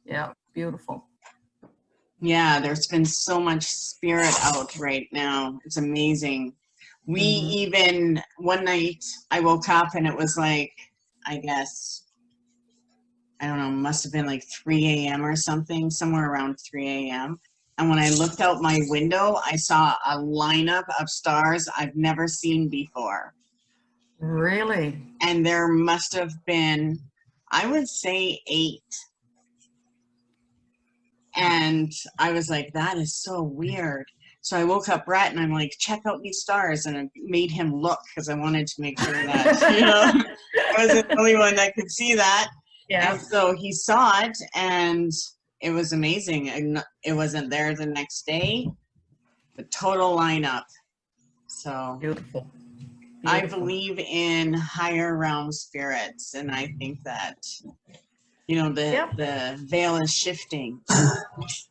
Yeah, beautiful. Yeah, there's been so much spirit out right now. It's amazing. We Mm-hmm. even, one night I woke up and it was like, I guess, I don't know, must have been like 3 a.m. or something, somewhere around 3 a.m. And when I looked out my window, I saw a lineup of stars I've never seen before. Really? And there must have been, I would say, 8. And I was like, that is so weird. So I woke up Brett and I'm like, check out these stars. And I made him look because I wanted to make sure that, I wasn't the only one that could see that. Yeah. And so he saw it and it was amazing. And it wasn't there the next day, the total lineup. So Beautiful. I Beautiful. believe in higher realm spirits. And I think that, Yeah. the veil is shifting.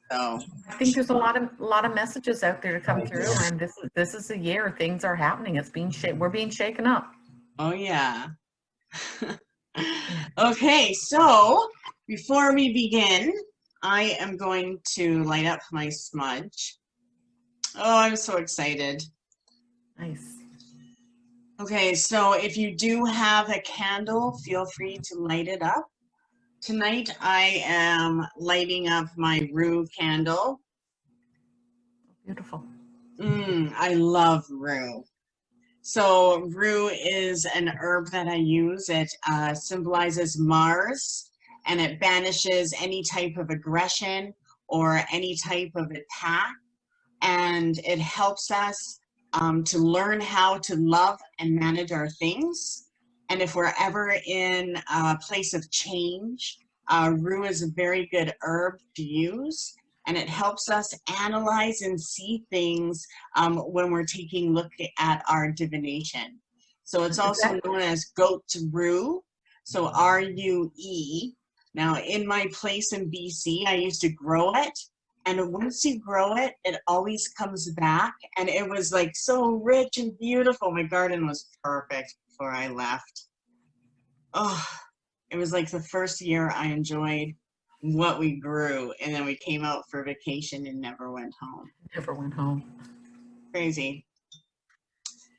So, I think there's a lot of messages out there to come through, and this is a year things are happening. We're being shaken up. oh yeah. Okay, so before we begin, I am going to light up my smudge. Oh, I'm so excited. Nice. Okay, so if you do have a candle, feel free to light it up. Tonight I am lighting up my rue candle. Beautiful. I love rue. So rue is an herb that I use. It symbolizes Mars, and it banishes any type of aggression or any type of attack. And it helps us to learn how to love and manage our things. And if we're ever in a place of change, rue is a very good herb to use. And it helps us analyze and see things when we're taking a look at our divination. So it's Is also that known as goat rue, so R-U-E. Now, in my place in BC, I used to grow it. And once you grow it, it always comes back. And it was like so rich and beautiful. My garden was perfect before I left. Oh, it was like the first year I enjoyed what we grew. And then we came out for vacation and never went home. never went home? Crazy.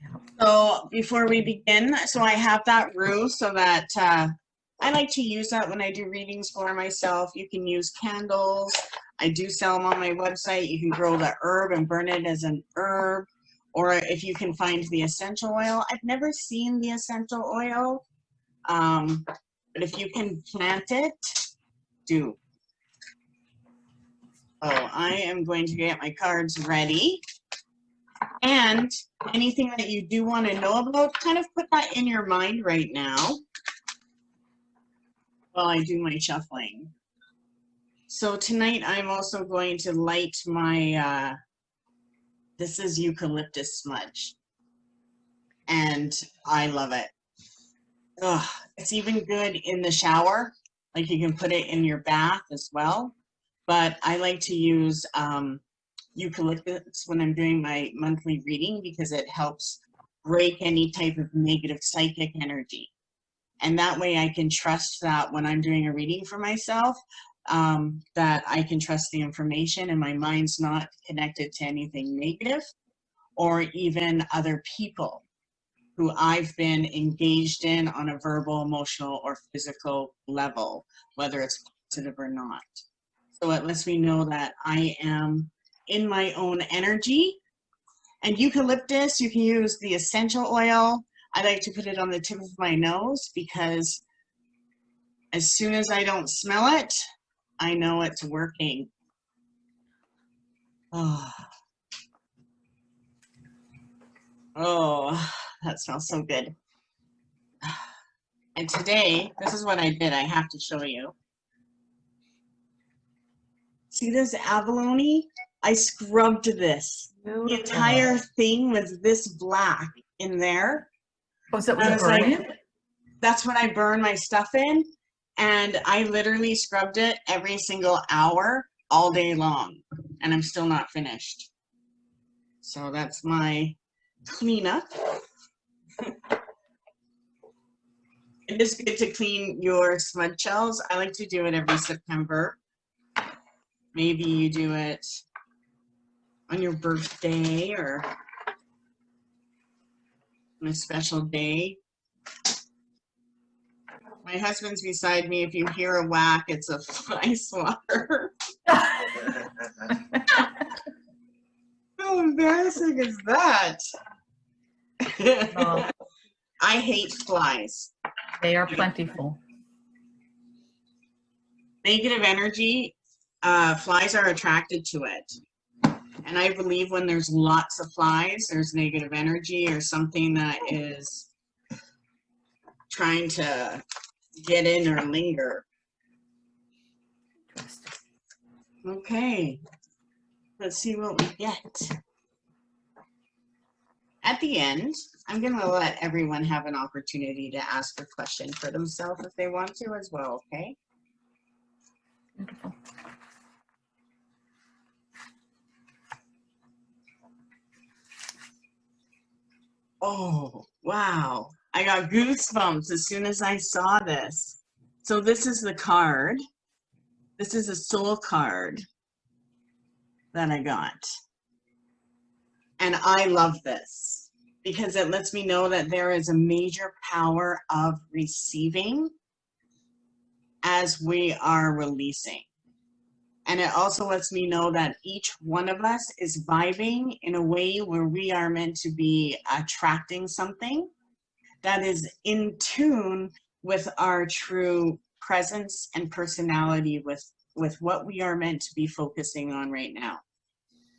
Yeah. So before we begin, so I have that rue so that I like to use that when I do readings for myself. You can use candles. I do sell them on my website. You can grow the herb and burn it as an herb. Or if you can find the essential oil. I've never seen the essential oil. But if you can plant it, do. Oh, I am going to get my cards ready. And anything that you do want to know about, kind of put that in your mind right now while I do my shuffling. So tonight I'm also going to light my, this is eucalyptus smudge. And I love it. Ugh, it's even good in the shower. Like you can put it in your bath as well. But I like to use eucalyptus when I'm doing my monthly reading because it helps break any type of negative psychic energy. And that way I can trust that when I'm doing a reading for myself, that I can trust the information and my mind's not connected to anything negative or even other people who I've been engaged in on a verbal, emotional, or physical level, whether it's positive or not. So it lets me know that I am in my own energy. And eucalyptus, you can use the essential oil. I like to put it on the tip of my nose because as soon as I don't smell it, I know it's working. Oh, that smells so good. And today, this is what I did. I have to show you. See this abalone? I scrubbed this. Beautiful. The entire thing was this black in there. Was it I was like, burning? that's what I burn my stuff in. And I literally scrubbed it every single hour all day long. And I'm still not finished. So that's my cleanup. It is good to clean your smudge shells. I like to do it every September Maybe you do it on your birthday or on a special day. My husband's beside me. If you hear a whack, it's a fly swatter. How embarrassing is that? Oh, I hate flies. they are plentiful. Negative energy, flies are attracted to it. And I believe when there's lots of flies, there's negative energy or something that is trying to get in or linger. Okay, let's see what we get. At the end, I'm going to let everyone have an opportunity to ask a question for themselves if they want to as well, okay? Beautiful. Oh, wow. I got goosebumps as soon as I saw this. So this is the card. This is a soul card that I got. And I love this because it lets me know that there is a major power of receiving as we are releasing. And it also lets me know that each one of us is vibing in a way where we are meant to be attracting something that is in tune with our true presence and personality with what we are meant to be focusing on right now.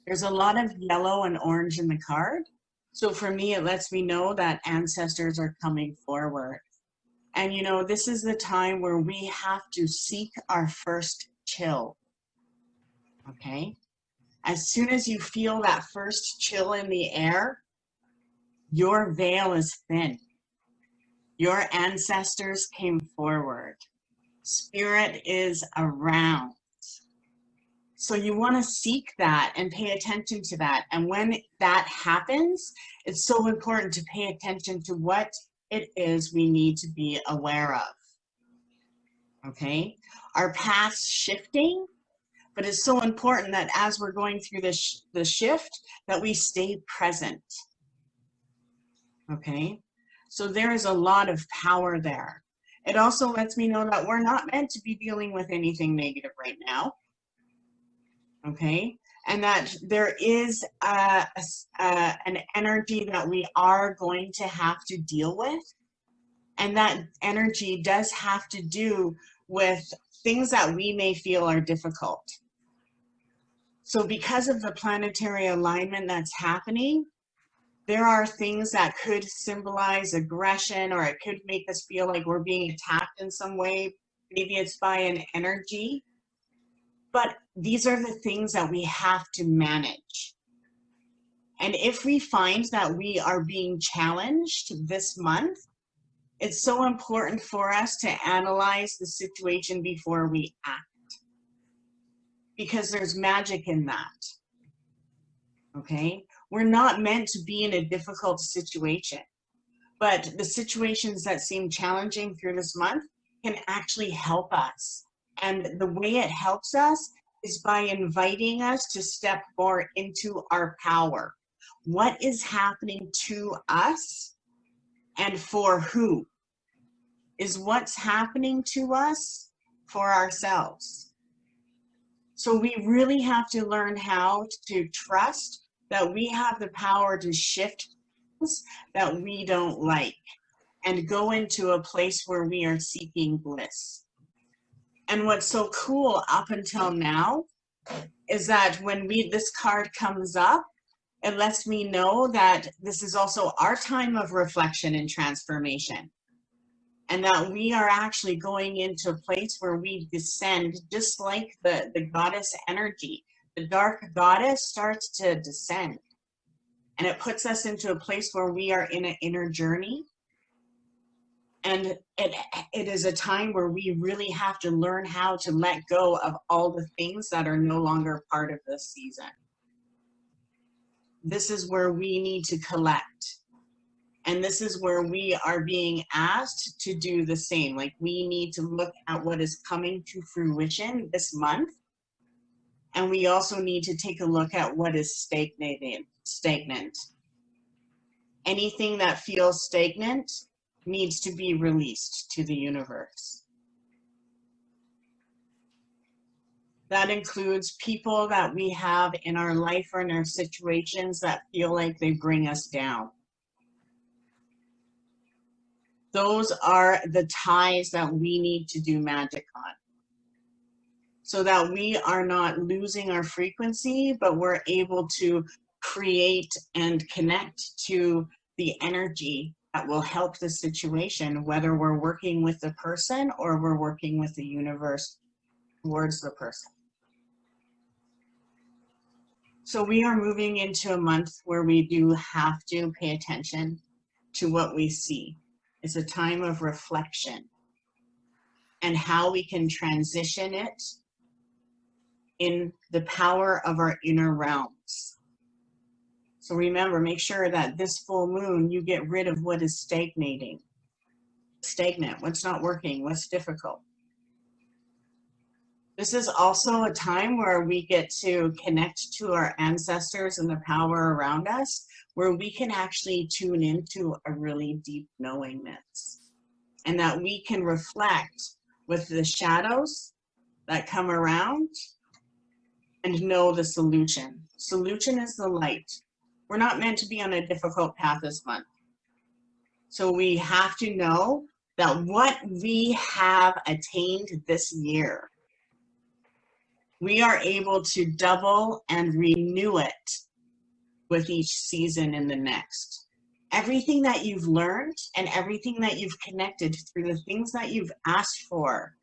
There's a lot of yellow and orange in the card. So for me, it lets me know that ancestors are coming forward. And you know, this is the time where we have to seek our first chill. Okay? As soon as you feel that first chill in the air, your veil is thin. Your ancestors came forward. Spirit is around. So you want to seek that and pay attention to that. And when that happens, it's so important to pay attention to what it is we need to be aware of. Okay? Our path's shifting, but it's so important that as we're going through the shift, that we stay present. Okay? So there is a lot of power there. It also lets me know that we're not meant to be dealing with anything negative right now. Okay? And that there is an energy that we are going to have to deal with. And that energy does have to do with things that we may feel are difficult. So because of the planetary alignment that's happening, there are things that could symbolize aggression, or it could make us feel like we're being attacked in some way. Maybe it's by an energy. But these are the things that we have to manage. And if we find that we are being challenged this month, it's so important for us to analyze the situation before we act. Because there's magic in that. Okay? We're not meant to be in a difficult situation. But the situations that seem challenging through this month can actually help us. And the way it helps us is by inviting us to step more into our power. What is happening to us and for who? Is what's happening to us for ourselves. So we really have to learn how to trust that we have the power to shift things that we don't like and go into a place where we are seeking bliss. And what's so cool up until now is that when this card comes up, it lets me know that this is also our time of reflection and transformation. And that we are actually going into a place where we descend, just like the goddess energy. The dark goddess starts to descend. And it puts us into a place where we are in an inner journey. And it is a time where we really have to learn how to let go of all the things that are no longer part of this season. This is where we need to collect. And this is where we are being asked to do the same. Like, we need to look at what is coming to fruition this month And we also need to take a look at what is stagnant. Anything that feels stagnant needs to be released to the universe. That includes people that we have in our life or in our situations that feel like they bring us down. Those are the ties that we need to do magic on, so that we are not losing our frequency, but we're able to create and connect to the energy that will help the situation, whether we're working with the person or we're working with the universe towards the person. So we are moving into a month where we do have to pay attention to what we see. It's a time of reflection and how we can transition it in the power of our inner realms. So remember, make sure that this full moon, you get rid of what is stagnant, what's not working, what's difficult. This is also a time where we get to connect to our ancestors and the power around us, where we can actually tune into a really deep knowingness, and that we can reflect with the shadows that come around and know the solution. Solution is the light. We're not meant to be on a difficult path this month. So we have to know that what we have attained this year, we are able to double and renew it with each season in the next. Everything that you've learned and everything that you've connected through the things that you've asked for,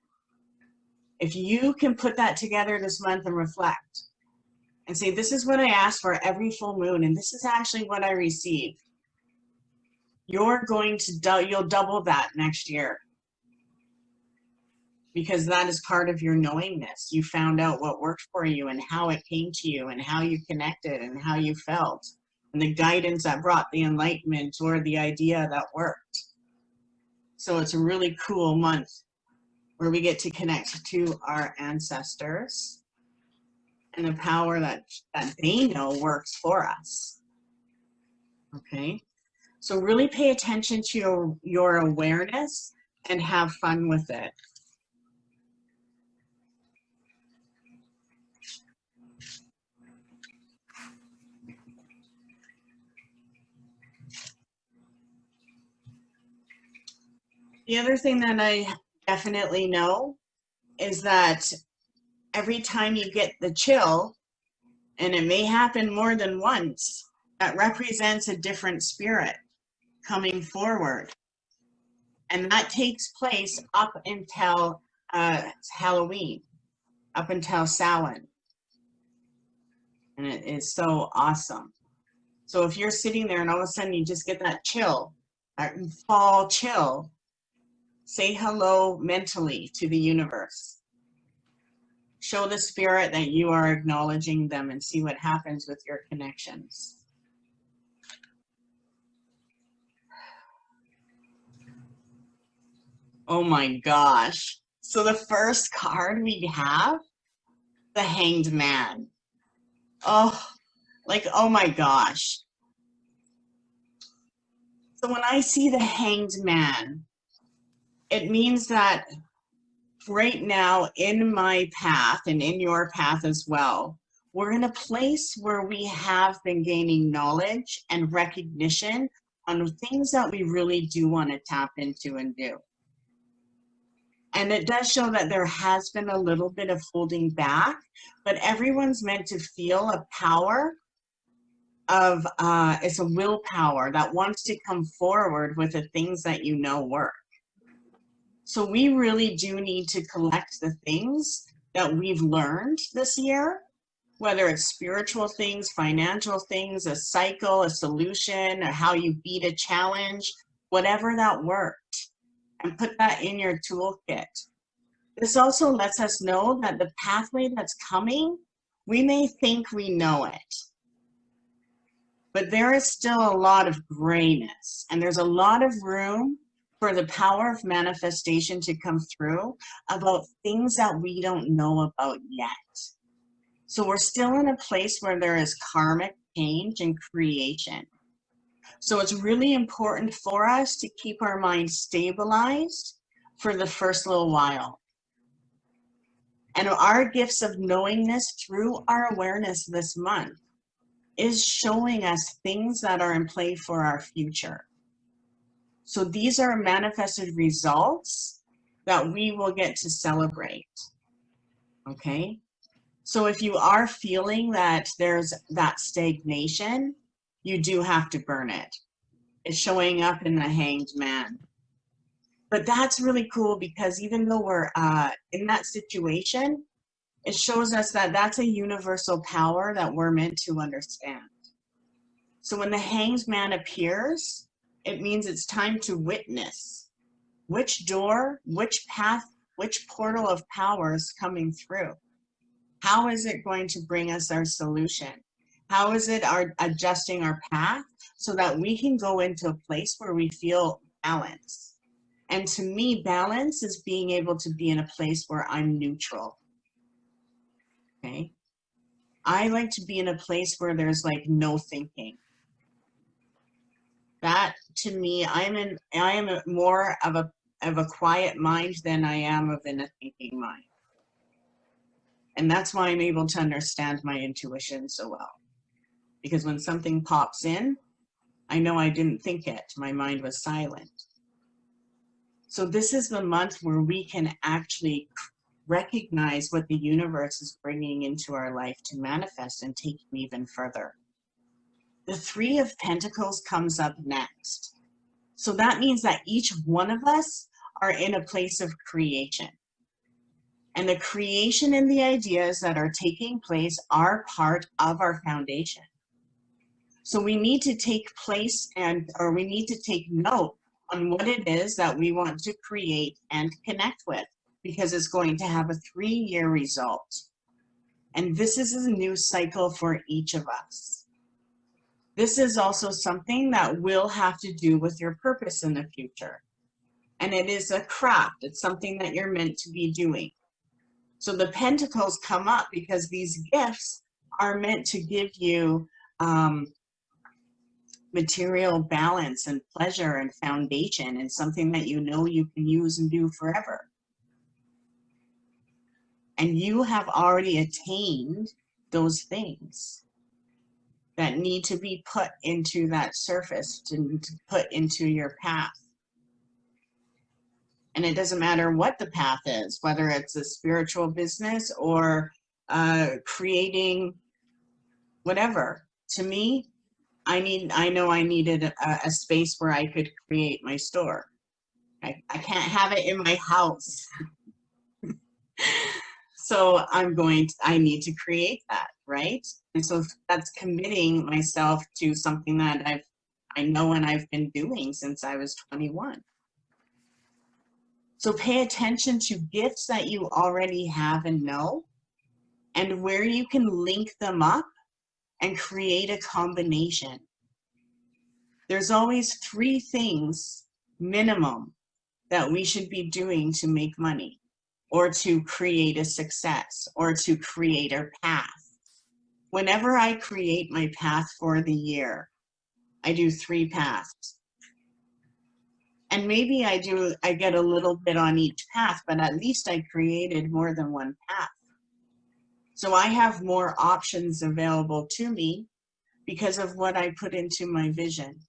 if you can put that together this month and reflect and say, this is what I asked for every full moon, and this is actually what I received, you're going to you'll double that next year, because that is part of your knowingness. You found out what worked for you and how it came to you and how you connected and how you felt and the guidance that brought the enlightenment or the idea that worked. So it's a really cool month where we get to connect to our ancestors and the power that they know works for us. Okay, so really pay attention to your awareness and have fun with it. The other thing that I definitely know is that every time you get the chill, and it may happen more than once, that represents a different spirit coming forward. And that takes place up until Halloween, up until Samhain. And it is so awesome. So if you're sitting there and all of a sudden you just get that chill, that fall chill, say hello mentally to the universe. Show the spirit that you are acknowledging them and see what happens with your connections. Oh my gosh. So the first card we have, the Hanged Man. Oh, like, oh my gosh. So when I see the Hanged Man, it means that right now in my path and in your path as well, we're in a place where we have been gaining knowledge and recognition on things that we really do want to tap into and do. And it does show that there has been a little bit of holding back, but everyone's meant to feel a power of, it's a willpower that wants to come forward with the things that you know work. So we really do need to collect the things that we've learned this year, whether it's spiritual things, financial things, a cycle, a solution, or how you beat a challenge, whatever that worked, and put that in your toolkit. This also lets us know that the pathway that's coming, we may think we know it, but there is still a lot of grayness, and there's a lot of room for the power of manifestation to come through about things that we don't know about yet. So we're still in a place where there is karmic change and creation. So it's really important for us to keep our mind stabilized for the first little while. And our gifts of knowingness through our awareness this month is showing us things that are in play for our future. So these are manifested results that we will get to celebrate. Okay? So if you are feeling that there's that stagnation, you do have to burn it. It's showing up in the Hanged Man. But that's really cool because even though we're in that situation, it shows us that that's a universal power that we're meant to understand. So when the Hanged Man appears, it means it's time to witness which door, which path, which portal of power is coming through. How is it going to bring us our solution? How is it adjusting our path so that we can go into a place where we feel balance? And to me, balance is being able to be in a place where I'm neutral. Okay? I like to be in a place where there's like no thinking. That to me, I am more of a quiet mind than I am of in a thinking mind. And that's why I'm able to understand my intuition so well. Because when something pops in, I know I didn't think it. My mind was silent. So this is the month where we can actually recognize what the universe is bringing into our life to manifest and take it even further. The Three of Pentacles comes up next. So that means that each one of us are in a place of creation. And the creation and the ideas that are taking place are part of our foundation. So we need to take we need to take note on what it is that we want to create and connect with, because it's going to have a 3-year result. And this is a new cycle for each of us. This is also something that will have to do with your purpose in the future. And it is a craft. It's something that you're meant to be doing. So the Pentacles come up because these gifts are meant to give you material balance and pleasure and foundation and something that you know you can use and do forever. And you have already attained those things that need to be put into that surface, to put into your path. And it doesn't matter what the path is, whether it's a spiritual business or creating whatever. To me, I know I needed a space where I could create my store. I can't have it in my house. So I need to create that, right? And so that's committing myself to something that I know and I've been doing since I was 21. So pay attention to gifts that you already have and know, and where you can link them up and create a combination. There's always 3 things minimum that we should be doing to make money, or to create a success, or to create a path. Whenever I create my path for the year, I do 3 paths. And maybe I get a little bit on each path, but at least I created more than 1 path. So I have more options available to me because of what I put into my vision.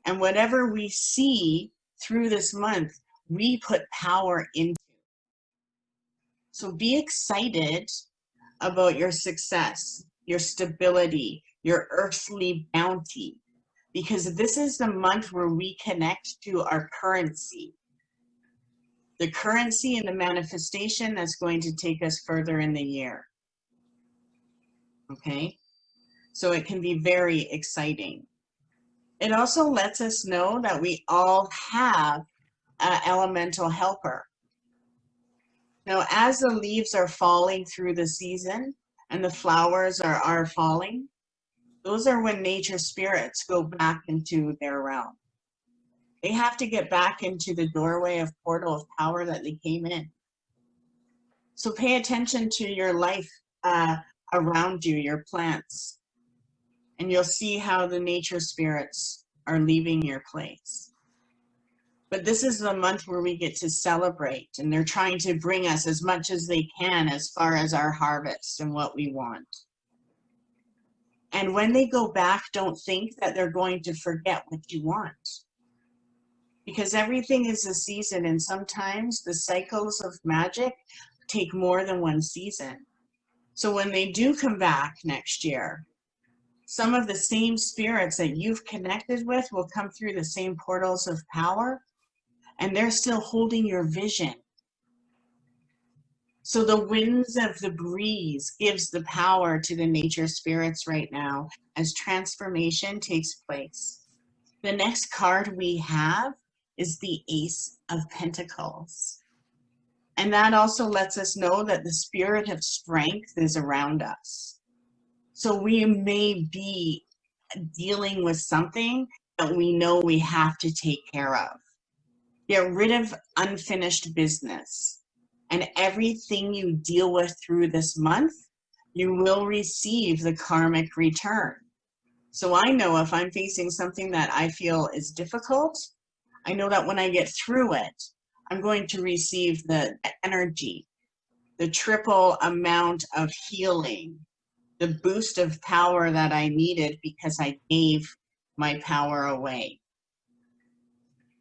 And whatever we see through this month, we put power into. So be excited about your success, your stability, your earthly bounty, because this is the month where we connect to our currency. The currency and the manifestation that's going to take us further in the year. Okay? So it can be very exciting. It also lets us know that we all have an elemental helper. Now, as the leaves are falling through the season and the flowers are falling, those are when nature spirits go back into their realm. They have to get back into the doorway of portal of power that they came in. So pay attention to your life around you, your plants, and you'll see how the nature spirits are leaving your place. But this is the month where we get to celebrate, and they're trying to bring us as much as they can as far as our harvest and what we want. And when they go back, don't think that they're going to forget what you want. Because everything is a season, and sometimes the cycles of magic take more than one season. So when they do come back next year, some of the same spirits that you've connected with will come through the same portals of power, and they're still holding your vision. So the winds of the breeze gives the power to the nature spirits right now as transformation takes place. The next card we have is the Ace of Pentacles. And that also lets us know that the spirit of strength is around us. So we may be dealing with something that we know we have to take care of. Get rid of unfinished business. And everything you deal with through this month, you will receive the karmic return. So I know if I'm facing something that I feel is difficult, I know that when I get through it, I'm going to receive the energy, the triple amount of healing, the boost of power that I needed because I gave my power away.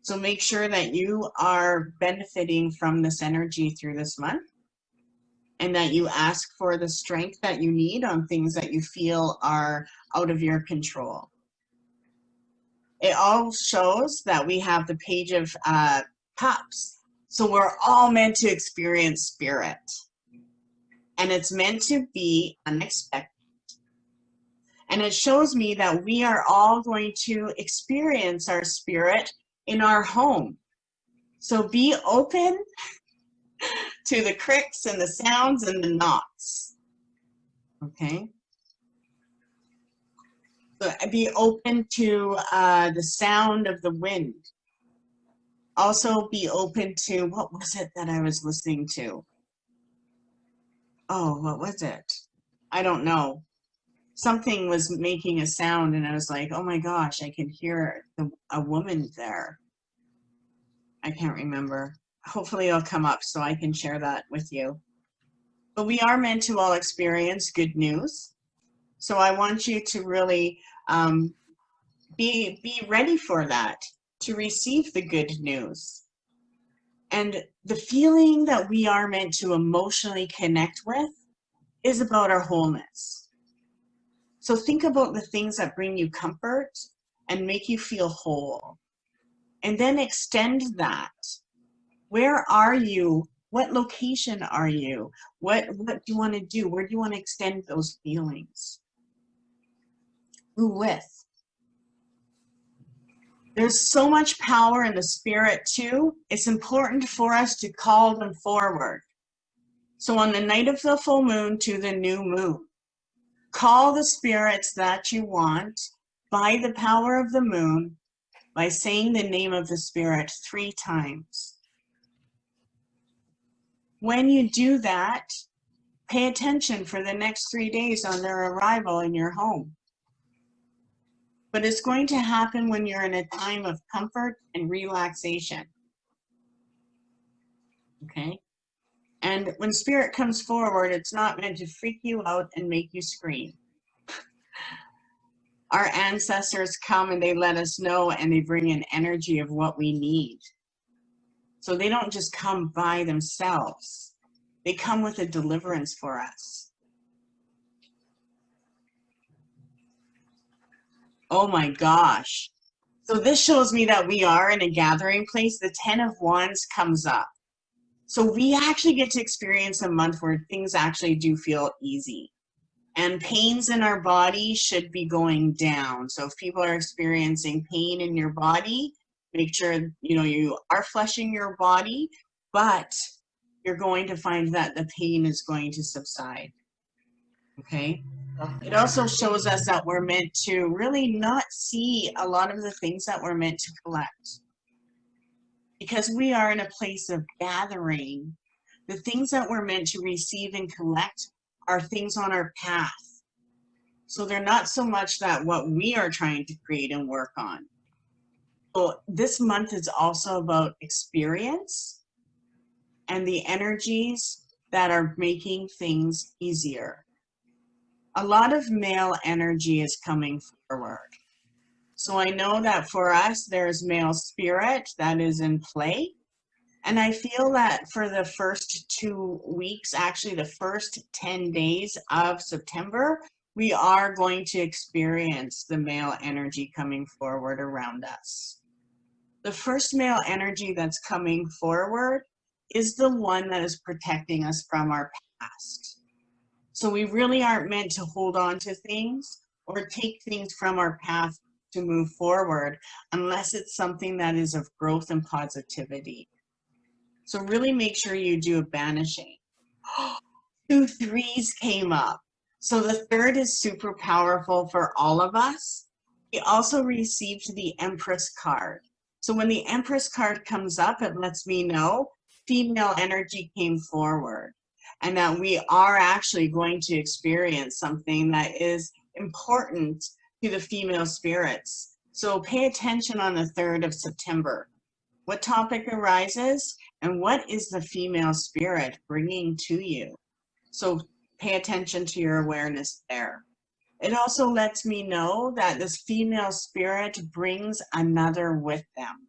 So make sure that you are benefiting from this energy through this month, and that you ask for the strength that you need on things that you feel are out of your control. It all shows that we have the Page of Cups. So we're all meant to experience spirit. And it's meant to be unexpected. And it shows me that we are all going to experience our spirit in our home. So be open to the cricks and the sounds and the knocks. Okay? So be open to the sound of the wind. Also be open to, what was it that I was listening to? Oh, what was it? I don't know. Something was making a sound and I was like, oh my gosh, I can hear a woman there. I can't remember. Hopefully it'll come up so I can share that with you. But we are meant to all experience good news. So I want you to really be ready for that, to receive the good news. And the feeling that we are meant to emotionally connect with is about our wholeness. So think about the things that bring you comfort and make you feel whole. And then extend that. Where are you? What location are you? What do you want to do? Where do you want to extend those feelings? Who with? There's so much power in the spirit too. It's important for us to call them forward. So on the night of the full moon to the new moon, call the spirits that you want by the power of the moon by saying the name of the spirit 3 times. When you do that, pay attention for the next 3 days on their arrival in your home. But it's going to happen when you're in a time of comfort and relaxation. Okay? And when spirit comes forward, it's not meant to freak you out and make you scream. Our ancestors come and they let us know, and they bring an energy of what we need. So they don't just come by themselves. They come with a deliverance for us. Oh my gosh. So this shows me that we are in a gathering place. The 10 of Wands comes up. So we actually get to experience a month where things actually do feel easy. And pains in our body should be going down. So if people are experiencing pain in your body, make sure you are flushing your body, but you're going to find that the pain is going to subside. Okay? It also shows us that we're meant to really not see a lot of the things that we're meant to collect. Because we are in a place of gathering, The things that we're meant to receive and collect are things on our path. So they're not so much that what we are trying to create and work on. So this month is also about experience and the energies that are making things easier. A lot of male energy is coming forward. So I know that for us, there's male spirit that is in play. And I feel that for the first 2 weeks, actually the first 10 days of September, we are going to experience the male energy coming forward around us. The first male energy that's coming forward is the one that is protecting us from our past. So we really aren't meant to hold on to things or take things from our path to move forward unless it's something that is of growth and positivity. So really make sure you do a banishing. 2 3s came up. So the 3rd is super powerful for all of us. We also received the Empress card. So when the Empress card comes up, it lets me know female energy came forward and that we are actually going to experience something that is important to the female spirits. So pay attention on the 3rd of September. What topic arises and what is the female spirit bringing to you? So pay attention to your awareness there. It also lets me know that this female spirit brings another with them.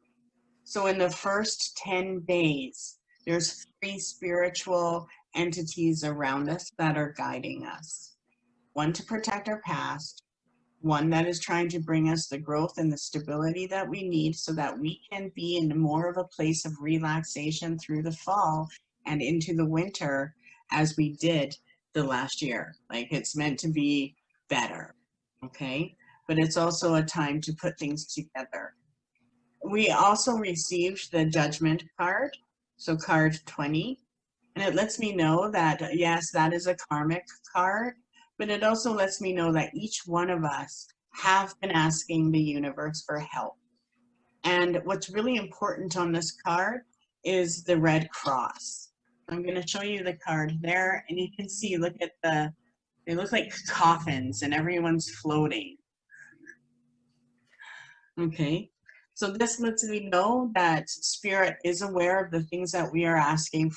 So in the first 10 days, there's 3 spiritual entities around us that are guiding us. One to protect our past, one that is trying to bring us the growth and the stability that we need so that we can be in more of a place of relaxation through the fall and into the winter as we did the last year. Like it's meant to be better, okay? But it's also a time to put things together. We also received the Judgment card, so card 20, and it lets me know that, yes, that is a karmic card, but it also lets me know that each one of us have been asking the universe for help. And what's really important on this card is the Red Cross. I'm going to show you the card there, and you can see, look at they look like coffins and everyone's floating. Okay, so this lets me know that Spirit is aware of the things that we are asking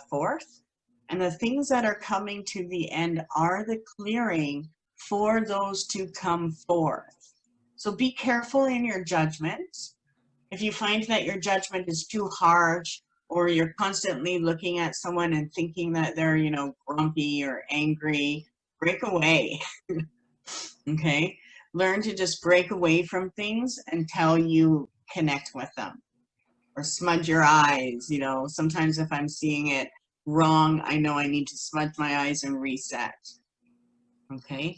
forth. And the things that are coming to the end are the clearing for those to come forth. So be careful in your judgment. If you find that your judgment is too harsh, or you're constantly looking at someone and thinking that they're, grumpy or angry, break away. Okay? Learn to just break away from things until you connect with them. Or smudge your eyes, sometimes if I'm seeing it wrong, I know I need to smudge my eyes and reset. Okay?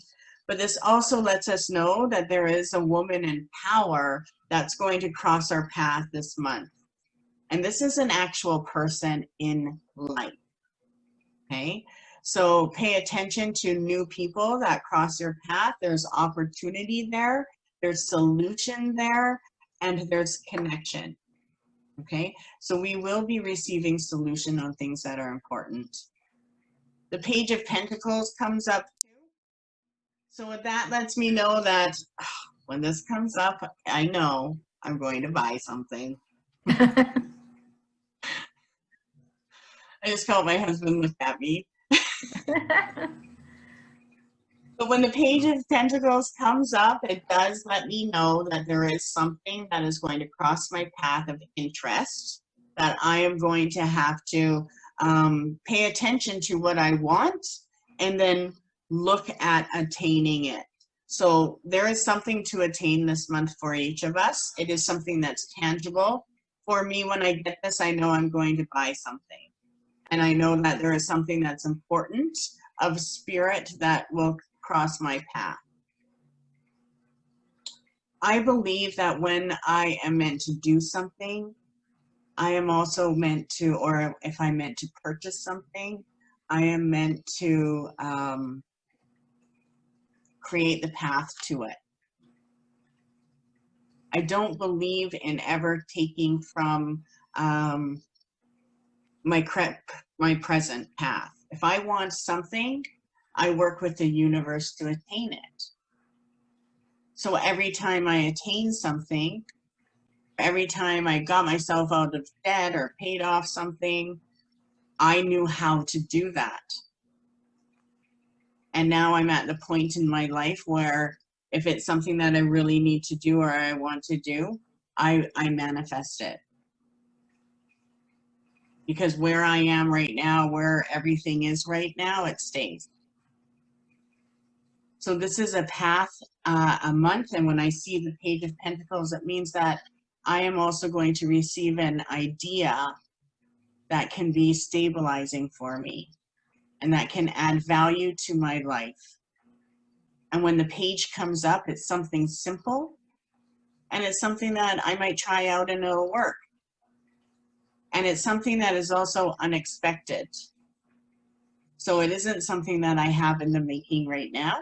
But this also lets us know that there is a woman in power that's going to cross our path this month. And this is an actual person in life. Okay? So pay attention to new people that cross your path. There's opportunity there, there's solution there, and there's connection. Okay, so we will be receiving solution on things that are important. The Page of Pentacles comes up too. So that lets me know that when this comes up, I know I'm going to buy something. I just felt my husband look at me. But when the Page of Pentacles comes up, it does let me know that there is something that is going to cross my path of interest, that I am going to have to pay attention to what I want and then look at attaining it. So there is something to attain this month for each of us. It is something that's tangible. For me, when I get this, I know I'm going to buy something. And I know that there is something that's important of spirit that will cross my path. I believe that when I am meant to do something, I am also meant to, or if I'm meant to purchase something, I am meant to create the path to it. I don't believe in ever taking from my my present path. If I want something, I work with the universe to attain it. So every time I attain something, every time I got myself out of debt or paid off something, I knew how to do that. And now I'm at the point in my life where if it's something that I really need to do or I want to do, I manifest it. Because where I am right now, where everything is right now, it stays. So this is a path, a month, and when I see the Page of Pentacles, it means that I am also going to receive an idea that can be stabilizing for me and that can add value to my life. And when the page comes up, it's something simple and it's something that I might try out and it'll work. And it's something that is also unexpected. So it isn't something that I have in the making right now.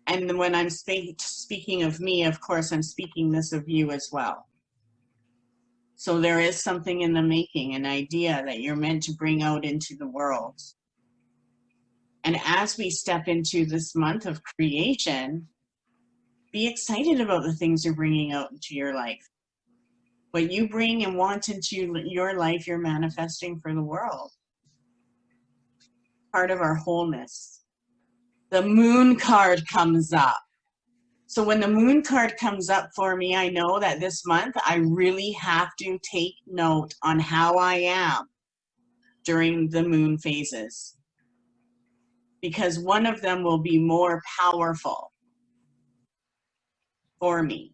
And when I'm speaking of me, of course, I'm speaking this of you as well. So there is something in the making, an idea that you're meant to bring out into the world. And as we step into this month of creation, be excited about the things you're bringing out into your life. What you bring and want into your life, you're manifesting for the world. Part of our wholeness. The moon card comes up. So when the moon card comes up for me, I know that this month I really have to take note on how I am during the moon phases. Because one of them will be more powerful for me.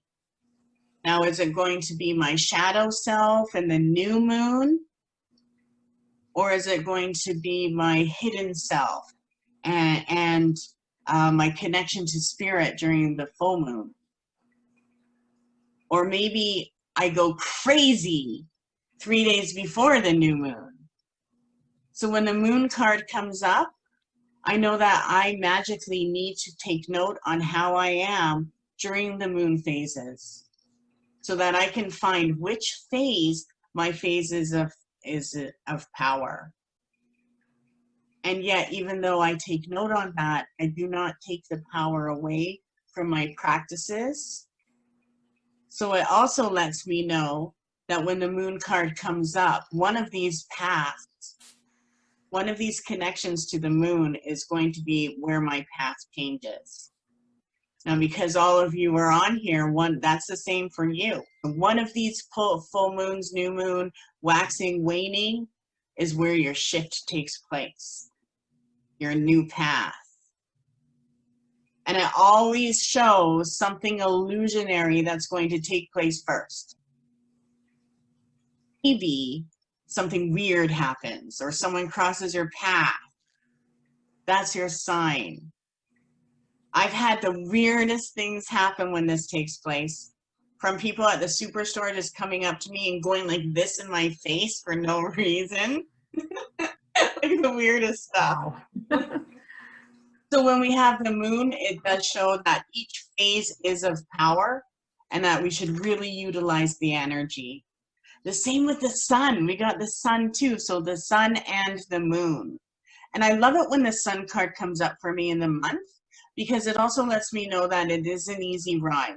Now, is it going to be my shadow self and the new moon? Or is it going to be my hidden self and my connection to spirit during the full moon? Or maybe I go crazy 3 days before the new moon. So when the moon card comes up, I know that I magically need to take note on how I am during the moon phases so that I can find which phase my phase is of power. And yet, even though I take note on that, I do not take the power away from my practices. So it also lets me know that when the moon card comes up, one of these paths, one of these connections to the moon is going to be where my path changes. Now, because all of you are on here, that's the same for you. One of these full moons, new moon, waxing, waning, is where your shift takes place, your new path. And it always shows something illusionary that's going to take place first. Maybe something weird happens or someone crosses your path. That's your sign. I've had the weirdest things happen when this takes place. From people at the superstore just coming up to me and going like this in my face for no reason. Like the weirdest stuff. Wow. So when we have the moon, it does show that each phase is of power and that we should really utilize the energy. The same with the sun. We got the sun too. So the sun and the moon. And I love it when the sun card comes up for me in the month because it also lets me know that it is an easy ride.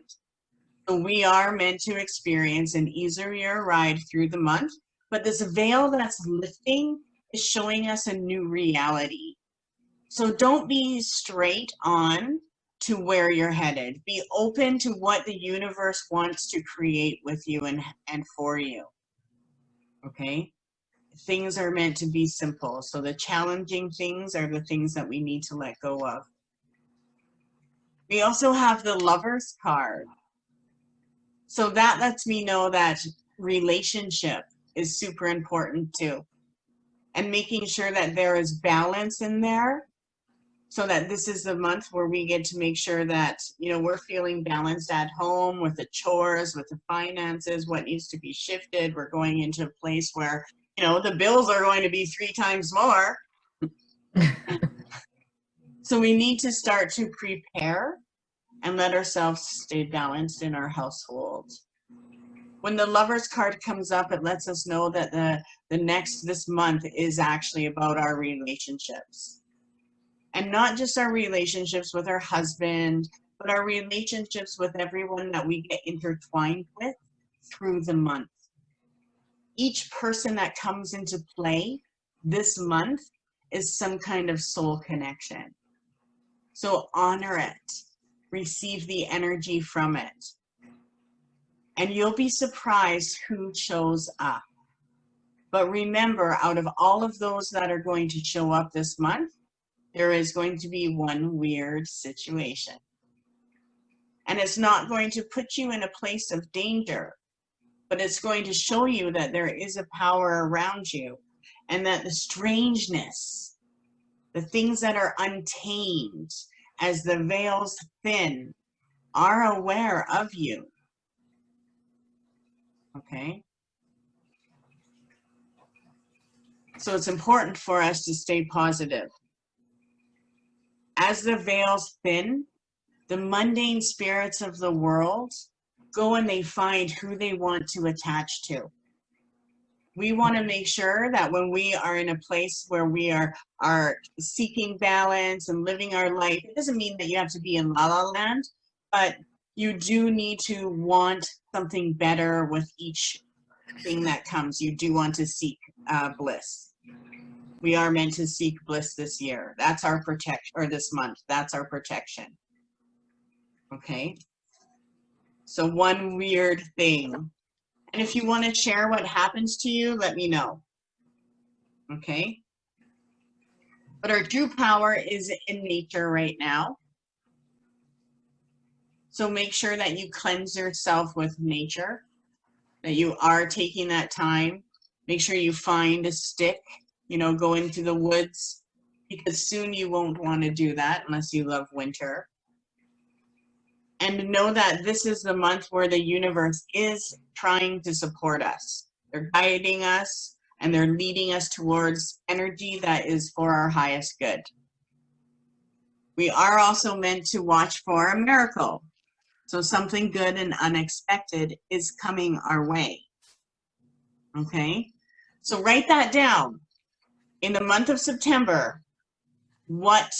So we are meant to experience an easier ride through the month, but this veil that's lifting is showing us a new reality. So don't be straight on to where you're headed. Be open to what the universe wants to create with you and for you. Okay? Things are meant to be simple. So the challenging things are the things that we need to let go of. We also have the Lovers card. So that lets me know that relationship is super important too. And making sure that there is balance in there so that this is the month where we get to make sure that, you know, we're feeling balanced at home with the chores, with the finances, what needs to be shifted. We're going into a place where, you know, the bills are going to be 3 times more. So we need to start to prepare and let ourselves stay balanced in our household. When the Lovers card comes up, it lets us know that this month is actually about our relationships. And not just our relationships with our husband, but our relationships with everyone that we get intertwined with through the month. Each person that comes into play this month is some kind of soul connection. So honor it, receive the energy from it. And you'll be surprised who shows up. But remember, out of all of those that are going to show up this month, there is going to be one weird situation. And it's not going to put you in a place of danger, but it's going to show you that there is a power around you and that the strangeness, the things that are untamed as the veils thin, are aware of you. Okay? So it's important for us to stay positive. As the veils thin, the mundane spirits of the world go and they find who they want to attach to. We want to make sure that when we are in a place where we are seeking balance and living our life, it doesn't mean that you have to be in La La Land, but you do need to want something better with each thing that comes. You do want to seek bliss. We are meant to seek bliss this year. That's our protection, or this month. That's our protection. Okay? So one weird thing. And if you want to share what happens to you, let me know. Okay? But our true power is in nature right now. So make sure that you cleanse yourself with nature, that you are taking that time. Make sure you find a stick, you know, go into the woods, because soon you won't want to do that unless you love winter. And know that this is the month where the universe is trying to support us. They're guiding us and they're leading us towards energy that is for our highest good. We are also meant to watch for a miracle. So something good and unexpected is coming our way. Okay? So write that down. In the month of September, what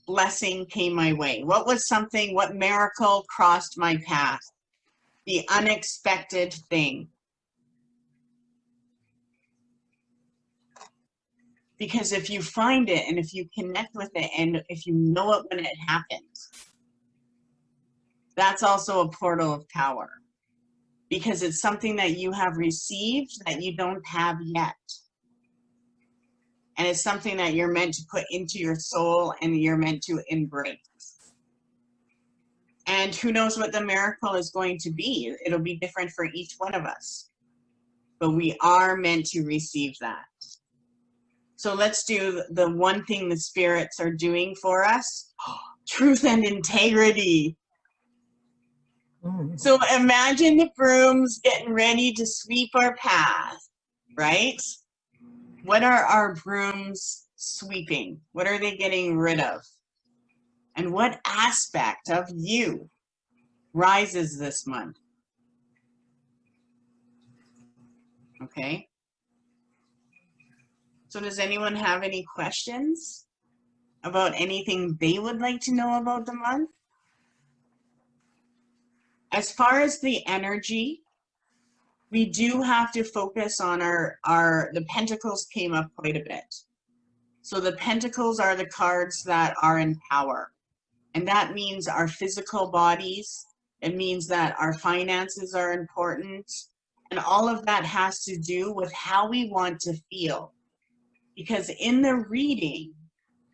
blessing came my way? What was something, what miracle crossed my path? The unexpected thing. Because if you find it and if you connect with it and if you know it when it happens, that's also a portal of power. Because it's something that you have received that you don't have yet. And it's something that you're meant to put into your soul and you're meant to embrace. And who knows what the miracle is going to be. It'll be different for each one of us. But we are meant to receive that. So let's do the one thing the spirits are doing for us. Truth and integrity. So imagine the brooms getting ready to sweep our path, right? What are our brooms sweeping? What are they getting rid of? And what aspect of you rises this month? Okay. So does anyone have any questions about anything they would like to know about the month? As far as the energy, we do have to focus on the pentacles came up quite a bit. So the pentacles are the cards that are in power. And that means our physical bodies. It means that our finances are important. And all of that has to do with how we want to feel. Because in the reading,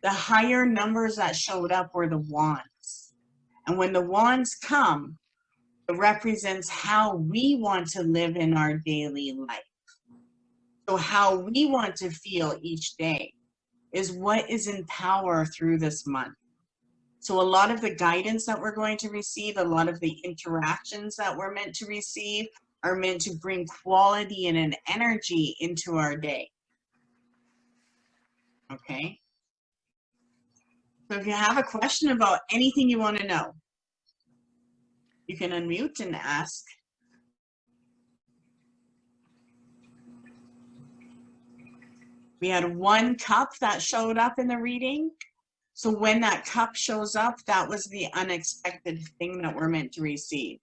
the higher numbers that showed up were the wands. And when the wands come, it represents how we want to live in our daily life. So how we want to feel each day is what is in power through this month. So a lot of the guidance that we're going to receive, a lot of the interactions that we're meant to receive are meant to bring quality and an energy into our day. Okay? So if you have a question about anything you want to know, you can unmute and ask. We had one cup that showed up in the reading. So when that cup shows up, that was the unexpected thing that we're meant to receive.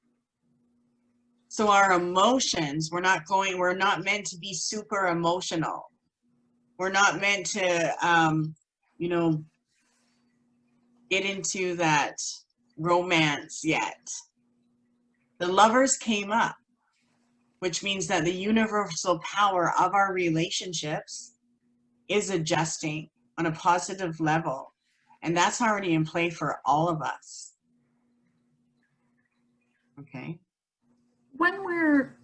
So our emotions, we're not meant to be super emotional. We're not meant to, you know, get into that romance yet. The Lovers came up, which means that the universal power of our relationships is adjusting on a positive level. And that's already in play for all of us. Okay. When we're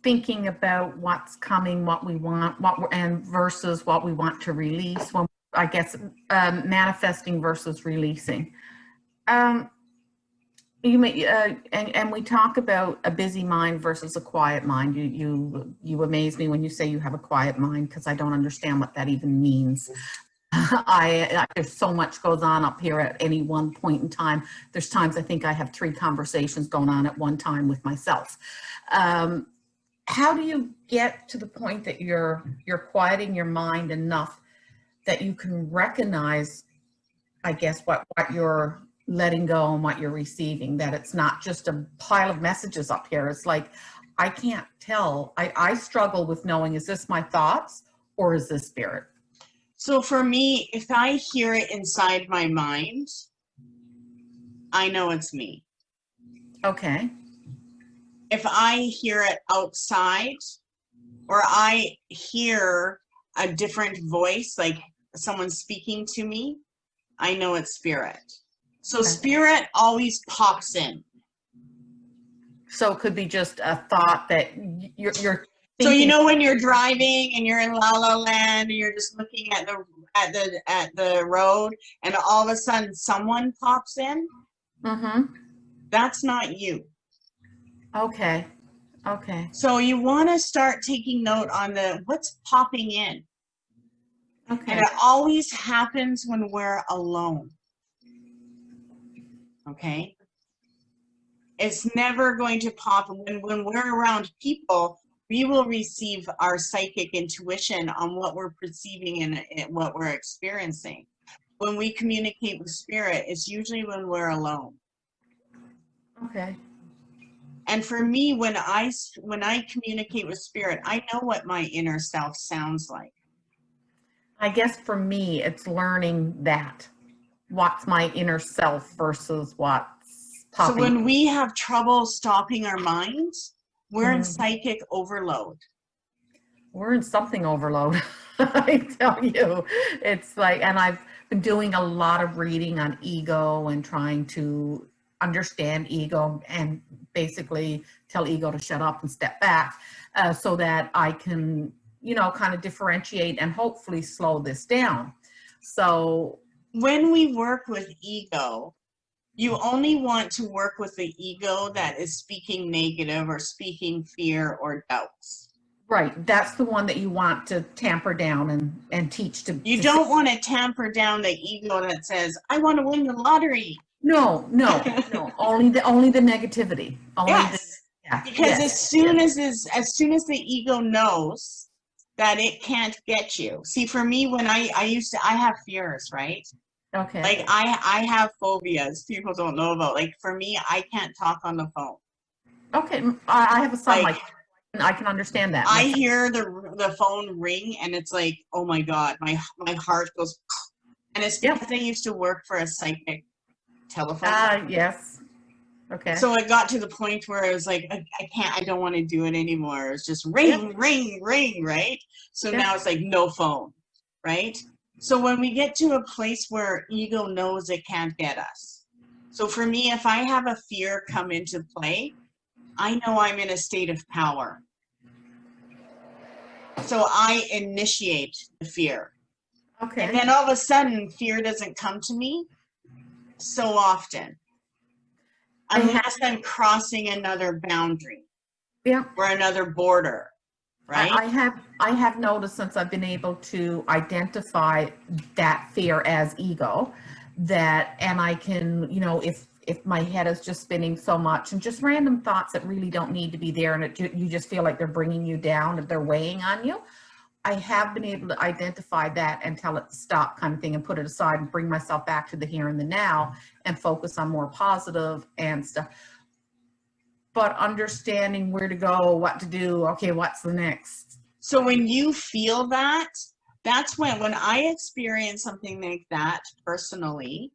thinking about what's coming, what we want, and versus what we want to release, when I guess manifesting versus releasing. You may and we talk about a busy mind versus a quiet mind. You amaze me when you say you have a quiet mind, because I don't understand what that even means. There's so much goes on up here at any one point in time. There's times I think I have 3 conversations going on at one time with myself. How do you get to the point that you're quieting your mind enough that you can recognize, I guess, what you're letting go and what you're receiving, that it's not just a pile of messages up here? It's like, I can't tell. I struggle with knowing, is this my thoughts or is this spirit? So for me, if I hear it inside my mind, I know it's me. Okay. If I hear it outside, or I hear a different voice, like someone speaking to me, I know it's spirit. So Okay. Spirit always pops in. So it could be just a thought that you're thinking. So you know when you're driving and you're in La La Land and you're just looking at the road, and all of a sudden someone pops in? Mm-hmm. That's not you. Okay. Okay. So you want to start taking note on what's popping in. Okay. And it always happens when we're alone. Okay? It's never going to pop. When we're around people, we will receive our psychic intuition on what we're perceiving and what we're experiencing. When we communicate with spirit, it's usually when we're alone. Okay. And for me, when I communicate with spirit, I know what my inner self sounds like. I guess for me, it's learning that. What's my inner self versus what's popping. So when we have trouble stopping our minds, we're in Mhm. psychic overload. We're in something overload. I tell you, it's like, and I've been doing a lot of reading on ego and trying to understand ego and basically tell ego to shut up and step back, so that I can, kind of differentiate and hopefully slow this down. So when we work with ego, you only want to work with the ego that is speaking negative or speaking fear or doubts. right, that's the one that you want to tamper down and teach to. You don't want to tamper down the ego that says, I want to win the lottery. No, only the negativity. Only yes, because yes, as soon as the ego knows that it can't get you. See, for me, when I have fears, right? Okay. Like I have phobias people don't know about. Like for me, I can't talk on the phone. Okay, I have a son like I can understand that. I hear the phone ring and it's like, oh my God, my heart goes, and it's because I used to work for a psychic telephone. Yes. Okay. So it got to the point where I was like, I don't want to do it anymore. It's just ring, ring, ring, right? So now it's like no phone, right? So when we get to a place where ego knows it can't get us. So for me, if I have a fear come into play, I know I'm in a state of power. So I initiate the fear. Okay. And then all of a sudden, fear doesn't come to me so often. Unless I'm crossing another boundary. Yeah. Or another border. Right? I have noticed since I've been able to identify that fear as ego, and I can, if my head is just spinning so much and just random thoughts that really don't need to be there, and you just feel like they're bringing you down and they're weighing on you, I have been able to identify that and tell it to stop kind of thing and put it aside and bring myself back to the here and the now and focus on more positive and stuff. But understanding where to go, what to do, okay, what's the next? So when you feel that, that's when I experience something like that personally,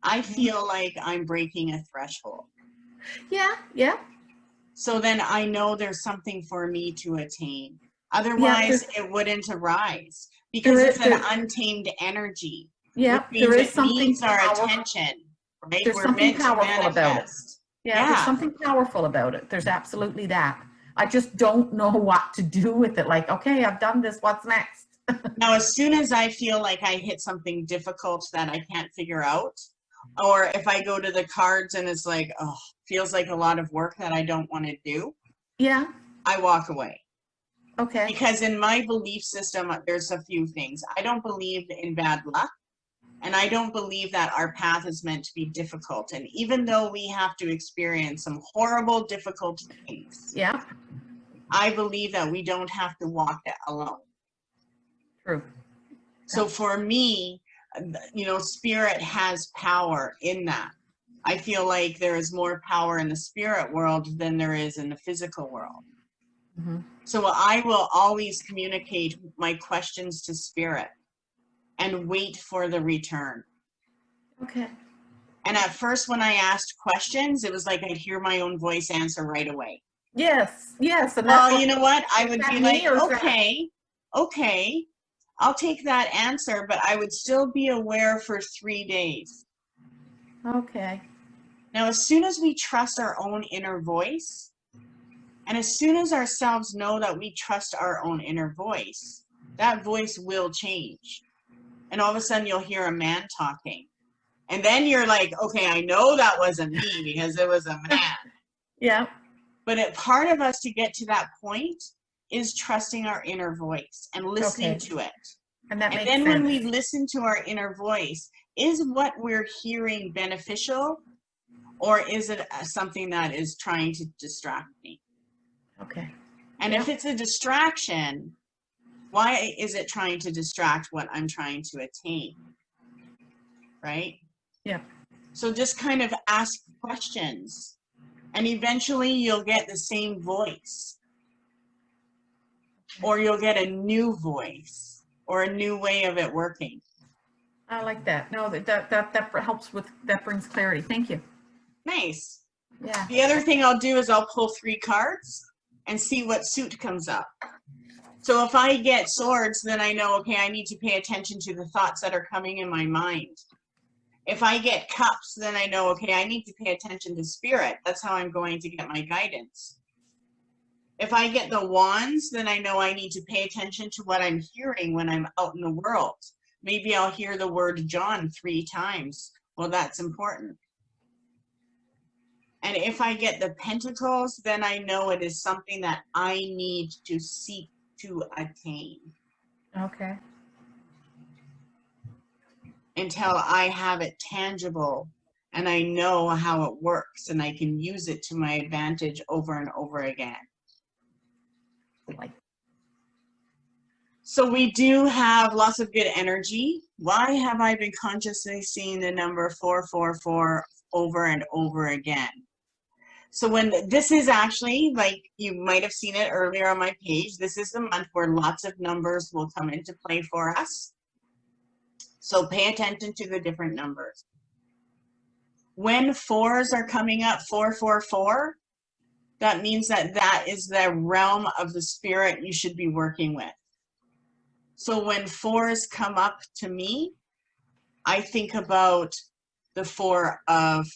I feel like I'm breaking a threshold. Yeah, yeah. So then I know there's something for me to attain. Otherwise, it wouldn't arise because it's an untamed energy. Yeah, which means there is it something needs our powerful. attention, right? There's We're something meant to powerful about it. manifest. Yeah, there's something powerful about it. There's absolutely that. I just don't know what to do with it. Like, okay, I've done this. What's next? Now, as soon as I feel like I hit something difficult that I can't figure out, or if I go to the cards and it's like, oh, feels like a lot of work that I don't want to do, Yeah. I walk away. Okay. Because in my belief system, there's a few things. I don't believe in bad luck. And I don't believe that our path is meant to be difficult. And even though we have to experience some horrible, difficult things, Yeah. I believe that we don't have to walk it alone. True. So for me, you know, spirit has power in that. I feel like there is more power in the spirit world than there is in the physical world. Mm-hmm. So I will always communicate my questions to spirit and wait for the return. Okay. And at first, when I asked questions, it was like I'd hear my own voice answer right away. Yes. Yes. And well, you know what? I would be like, okay, okay, I'll take that answer, but I would still be aware for 3 days. Okay. Now, as soon as we trust our own inner voice, and as soon as ourselves know that we trust our own inner voice, that voice will change. And all of a sudden, you'll hear a man talking. And then you're like, okay, I know that wasn't me because it was a man. Yeah. But part of us to get to that point is trusting our inner voice and listening to it. And that makes then sense. when we listen to our inner voice, is what we're hearing beneficial, or is it something that is trying to distract me? Okay. And if it's a distraction, why is it trying to distract what I'm trying to attain? Right? Yeah. So just kind of ask questions, and eventually you'll get the same voice, or you'll get a new voice or a new way of it working. I like that. No, that helps with, that brings clarity. Thank you. Nice. Yeah. The other thing I'll do is I'll pull 3 cards and see what suit comes up. So if I get swords, then I know, okay, I need to pay attention to the thoughts that are coming in my mind. If I get cups, then I know, okay, I need to pay attention to spirit. That's how I'm going to get my guidance. If I get the wands, then I know I need to pay attention to what I'm hearing when I'm out in the world. Maybe I'll hear the word John 3 times. Well, that's important. And if I get the pentacles, then I know it is something that I need to seek to attain. Okay. Until I have it tangible and I know how it works and I can use it to my advantage over and over again. So we do have lots of good energy. Why have I been consciously seeing the number 444 over and over again? So when this is actually, like you might have seen it earlier on my page, this is the month where lots of numbers will come into play for us. So pay attention to the different numbers. When 4s are coming up, 444, that means that that is the realm of the spirit you should be working with. So when 4s come up to me, I think about the 4 of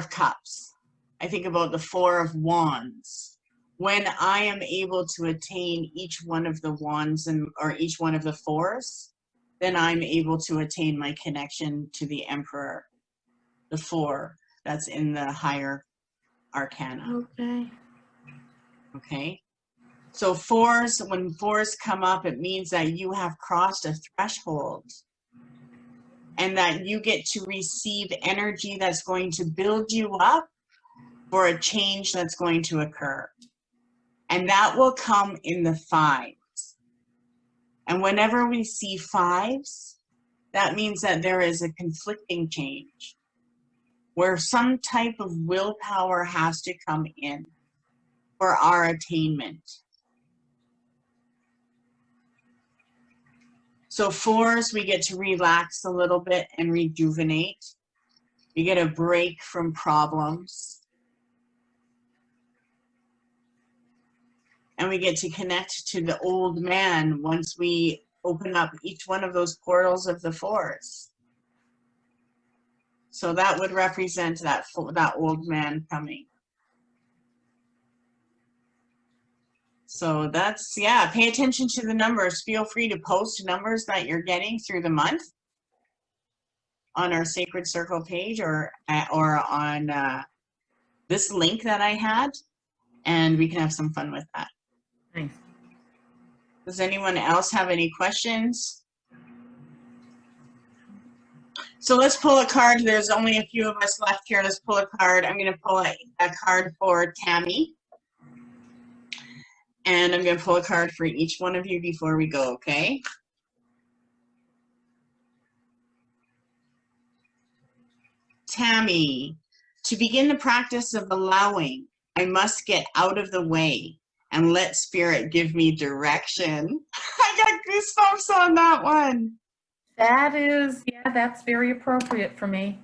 cups. I think about the 4 of wands. When I am able to attain each one of the wands or each one of the 4s, then I'm able to attain my connection to the Emperor, the 4 that's in the higher arcana. Okay. Okay. So 4s, when 4s come up, it means that you have crossed a threshold and that you get to receive energy that's going to build you up for a change that's going to occur. And that will come in the 5s. And whenever we see 5s, that means that there is a conflicting change where some type of willpower has to come in for our attainment. So 4s, we get to relax a little bit and rejuvenate. We get a break from problems. And we get to connect to the old man once we open up each one of those portals of the 4s. So that would represent that old man coming. So that's, yeah, pay attention to the numbers. Feel free to post numbers that you're getting through the month on our Sacred Circle page or on this link that I had, and we can have some fun with that. Nice. Does anyone else have any questions? So let's pull a card. There's only a few of us left here. Let's pull a card. I'm going to pull a card for Tammy. And I'm going to pull a card for each one of you before we go, okay? Tammy, to begin the practice of allowing, I must get out of the way and let Spirit give me direction. I got goosebumps on that one. That is, yeah, that's very appropriate for me.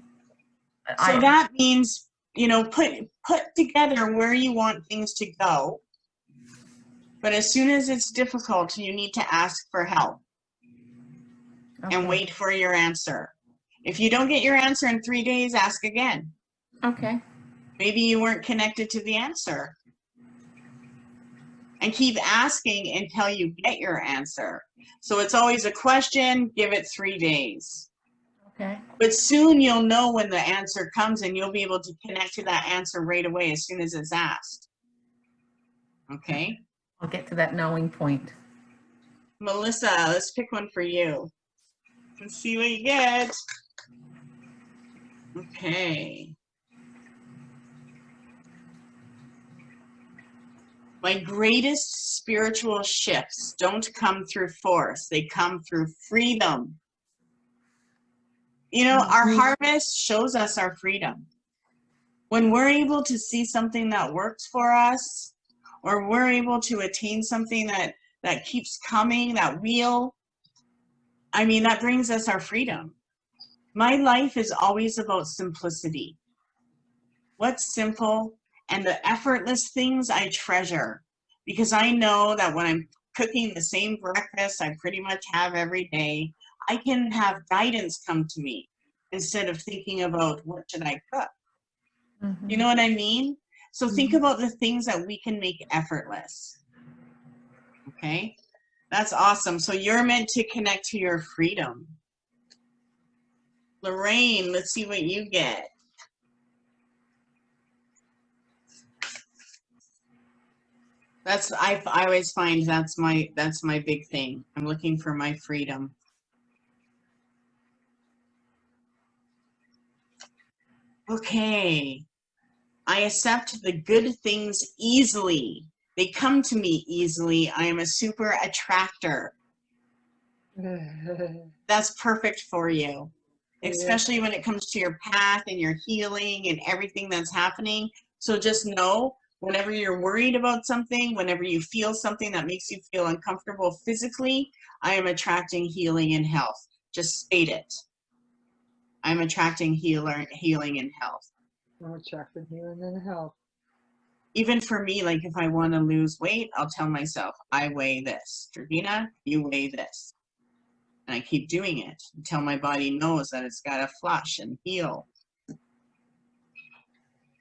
So that means, you know, put together where you want things to go. But as soon as it's difficult, you need to ask for help and wait for your answer. If you don't get your answer in 3 days, ask again. Okay. Maybe you weren't connected to the answer. And keep asking until you get your answer. So it's always a question, give it 3 days. Okay. But soon you'll know when the answer comes and you'll be able to connect to that answer right away as soon as it's asked. Okay? I'll get to that knowing point. Melissa, let's pick one for you. Let's see what you get. Okay. My greatest spiritual shifts don't come through force. They come through freedom. You know, our harvest shows us our freedom. When we're able to see something that works for us, or we're able to attain something that keeps coming, that wheel, I mean, that brings us our freedom. My life is always about simplicity. What's simple? And the effortless things I treasure, because I know that when I'm cooking the same breakfast I pretty much have every day, I can have guidance come to me instead of thinking about what should I cook. Mm-hmm. You know what I mean? So think about the things that we can make effortless. Okay? That's awesome. So you're meant to connect to your freedom. Lorraine, let's see what you get. I always find that's my big thing. I'm looking for my freedom. Okay. I accept the good things easily. They come to me easily. I am a super attractor. That's perfect for you, especially when it comes to your path and your healing and everything that's happening. So just know, whenever you're worried about something, whenever you feel something that makes you feel uncomfortable physically, I am attracting healing and health. Just state it. I'm attracting healing and health. I'm attracting healing and health. Even for me, like if I want to lose weight, I'll tell myself, I weigh this. Georgina, you weigh this. And I keep doing it until my body knows that it's got to flush and heal.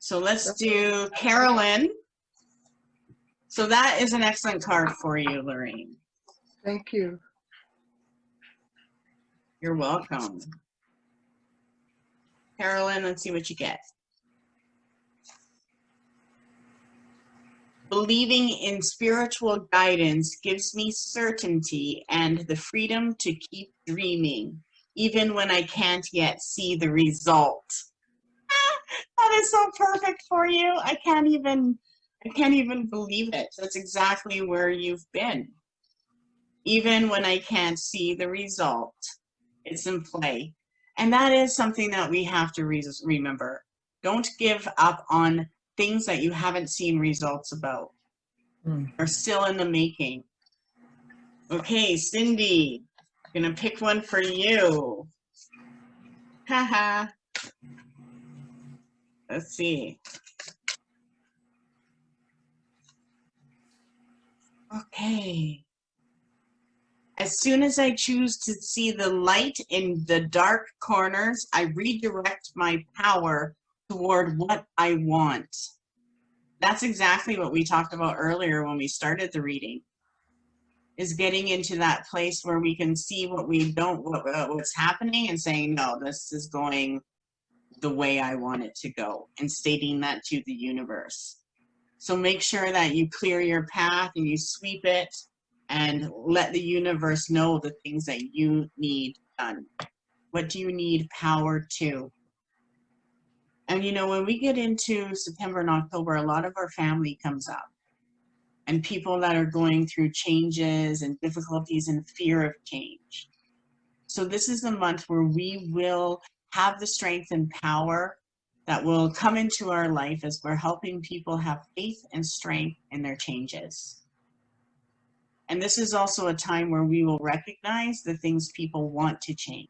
So let's do Carolyn. So that is an excellent card for you, Lorraine. Thank you. You're welcome. Carolyn, let's see what you get. Believing in spiritual guidance gives me certainty and the freedom to keep dreaming, even when I can't yet see the result. That is so perfect for you. I can't even believe it. That's exactly where you've been. even when I can't see the result. It's in play. And that is something that we have to remember. Don't give up on things that you haven't seen results about. Are still in the making. Okay, Cindy, I'm gonna pick one for you. Haha. Let's see. Okay. As soon as I choose to see the light in the dark corners, I redirect my power toward what I want. That's exactly what we talked about earlier when we started the reading, is getting into that place where we can see what we don't, what's happening, and saying, no, this is going the way I want it to go, and stating that to the universe. So make sure that you clear your path and you sweep it and let the universe know the things that you need done. What do you need power to? And you know, when we get into September and October, a lot of our family comes up, and people that are going through changes and difficulties and fear of change. So this is the month where we will have the strength and power that will come into our life as we're helping people have faith and strength in their changes. And this is also a time where we will recognize the things people want to change.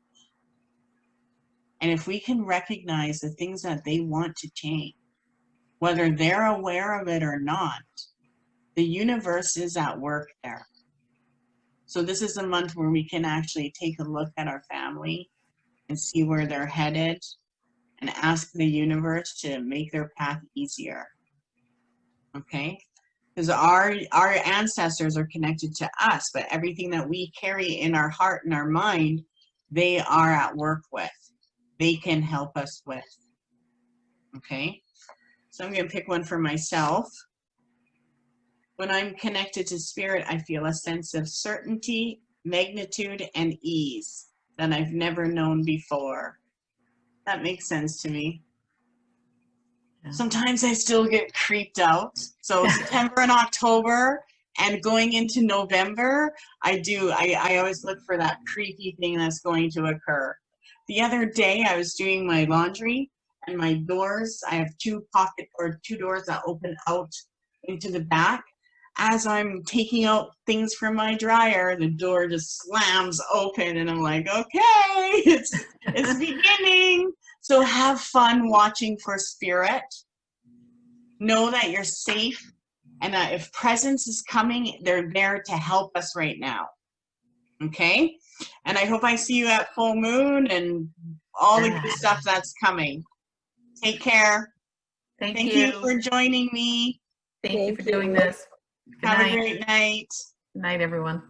And if we can recognize the things that they want to change, whether they're aware of it or not, the universe is at work there. So this is a month where we can actually take a look at our family and see where they're headed, and ask the universe to make their path easier. Okay? Because our ancestors are connected to us, but everything that we carry in our heart and our mind, they are at work with. They can help us with. Okay? So I'm going to pick one for myself. When I'm connected to spirit, I feel a sense of certainty, magnitude, and ease that I've never known before. That makes sense to me. Yeah. Sometimes I still get creeped out. So September and October and going into November, I always look for that creepy thing that's going to occur. The other day I was doing my laundry, and my doors, I have two doors that open out into the back. As I'm taking out things from my dryer, the door just slams open, and I'm like, okay, it's beginning. So have fun watching for spirit. Know that you're safe, and that if presence is coming, they're there to help us right now. Okay? And I hope I see you at full moon and all the good stuff that's coming. Take care. Thank Thank you. you for joining me. Thank you for Thank you. doing this. Good Have night. a great night. Good night, everyone.